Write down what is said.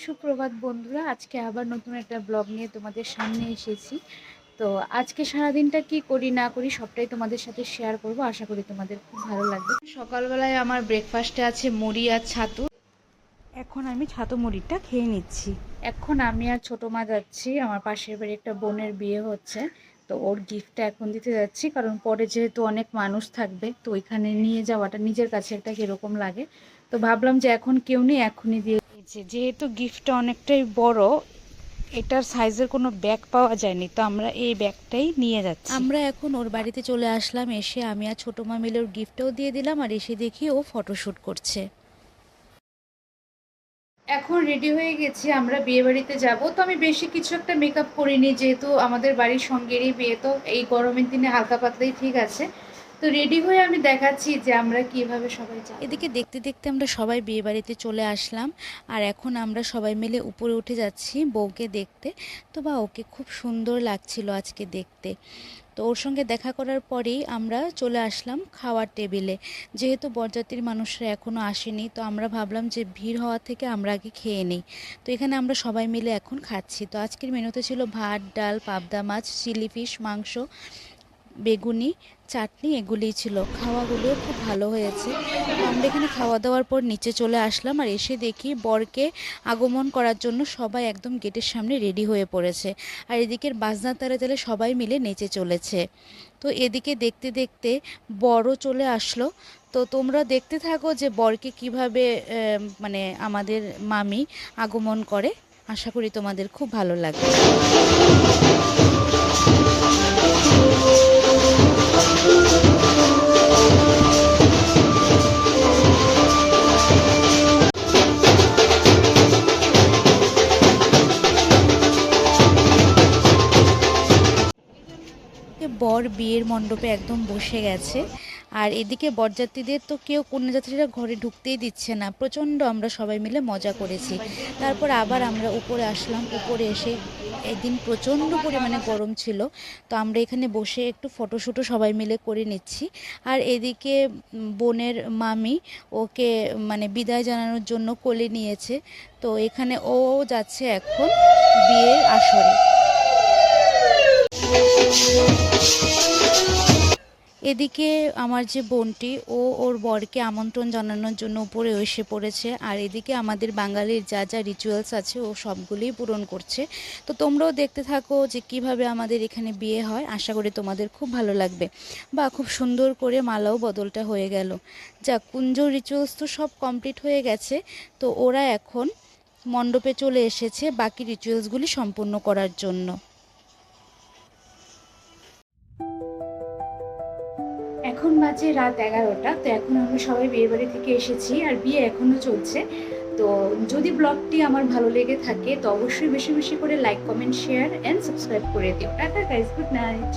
সুপ্রভাত বন্ধুরা, আজকে আবার নতুন একটা ব্লগ নিয়ে তোমাদের সামনে এসেছি। তো আজকে সারাদিনটা কি করি না করি সবটাই তোমাদের সাথে শেয়ার করব। আশা করি তোমাদের খুব ভালো লাগবে। সকালবেলায় আমার ব্রেকফাস্টে আছে মুড়ি আর ছাতু। এখন আমি ছাতু মুড়িটা খেয়ে নিচ্ছি। এখন আমি আর ছোটো মা যাচ্ছি, আমার পাশের বাড়ি একটা বোনের বিয়ে হচ্ছে, তো ওর গিফটটা এখন দিতে যাচ্ছি। কারণ পরে যেহেতু অনেক মানুষ থাকবে, তো ওইখানে নিয়ে যাওয়াটা নিজের কাছে একটা কীরকম লাগে, তো ভাবলাম যে এখন কেউ নেই, এখনই দিয়ে। যেহেতু গিফটটা অনেকটাই বড়, এটার সাইজের কোনো ব্যাগ পাওয়া যায়নি, তো আমরা এই ব্যাগটাই নিয়ে যাচ্ছি। আমরা এখন ওর বাড়িতে চলে আসলাম। এসে আমি আর ছোটো মা মিলে ওর গিফটটাও দিয়ে দিলাম, আর এসে দেখি ও ফটোশ্যুট করছে। এখন রেডি হয়ে গেছি, আমরা বিয়ে বাড়িতে যাব। তো আমি বেশি কিছু একটা মেকআপ করিনি, যেহেতু আমাদের বাড়ির সঙ্গেরই বিয়ে, তো এই গরমের দিনে হালকা পাতলাই ঠিক আছে। তো রেডি হয়ে আমি দেখাচ্ছি যে আমরা কিভাবে সবাই যাব। এদিকে দেখতে দেখতে আমরা সবাই বিয়ে বাড়িতে চলে আসলাম, আর এখন আমরা সবাই মিলে উপরে উঠে যাচ্ছি বউকে দেখতে। তো বা ওকে খুব সুন্দর লাগছিল আজকে দেখতে। তো ওর সঙ্গে দেখা করার পরেই আমরা চলে আসলাম খাওয়ার টেবিলে। যেহেতু বরযাত্রীর মানুষরা এখনও আসেনি, তো আমরা ভাবলাম যে ভিড় হওয়া থেকে আমরা আগে খেয়ে নিই। তো এখানে আমরা সবাই মিলে এখন খাচ্ছি। তো আজকের মেনুতে ছিল ভাত, ডাল, পাবদা মাছ, চিলি ফিশ, মাংস, বেগুনি, চাটনি, এগুলিই ছিল। খাওয়াগুলোও খুব ভালো হয়েছে। তো আমরা এখানে খাওয়া দাওয়ার পর নিচে চলে আসলাম, আর এসে দেখি বরকে আগমন করার জন্য সবাই একদম গেটের সামনে রেডি হয়ে পড়েছে, আর এদিকের বাজনার তালে তালে সবাই মিলে নেচে চলেছে। তো এদিকে দেখতে দেখতে বরও চলে আসলো। তো তোমরা দেখতে থাকো যে বরকে কিভাবে মানে আমাদের মামি আগমন করে। আশা করি তোমাদের খুব ভালো লাগবে। বর বিয়ের মণ্ডপে একদম বসে গেছে, আর এদিকে বরযাত্রীদের তো কেউ কন্যাযাত্রীরা ঘরে ঢুকতেই দিচ্ছে না। প্রচণ্ড আমরা সবাই মিলে মজা করেছি। তারপর আবার আমরা উপরে আসলাম। উপরে এসে এদিন প্রচণ্ড পরিমাণে গরম ছিল, তো আমরা এখানে বসে একটু ফটোশ্যুটও সবাই মিলে করে নিচ্ছি। আর এদিকে বোনের মামি ওকে মানে বিদায় জানানোর জন্য কোলে নিয়েছে। তো এখানে ও যাচ্ছে এখন বিয়ের আসরে। এদিকে আমার যে বোনটি, ও ওর বরকে আমন্ত্রণ জানানোর জন্য উপরে এসে পড়েছে, আর এদিকে আমাদের বাঙালির যা যা রিচুয়ালস আছে ও সবগুলোই পূরণ করছে। তো তোমরাও দেখতে থাকো যে কিভাবে আমাদের এখানে বিয়ে হয়। আশা করি তোমাদের খুব ভালো লাগবে। বা খুব সুন্দর করে মালাও বদলটা হয়ে গেল। যা কুঞ্জ রিচুয়ালস তো সব কমপ্লিট হয়ে গেছে। তো ওরা এখন মণ্ডপে চলে এসেছে বাকি রিচুয়ালসগুলি সম্পূর্ণ করার জন্য। এখন বাজে রাত 11টা। তো এখন আমরা সবাই বিয়ে বাড়ি থেকে এসেছি, আর বিয়ে এখনও চলছে। তো যদি ব্লগটি আমার ভালো লেগে থাকে, তো অবশ্যই বেশি বেশি করে like, comment, share and subscribe করে দিও। Tata guys, good night.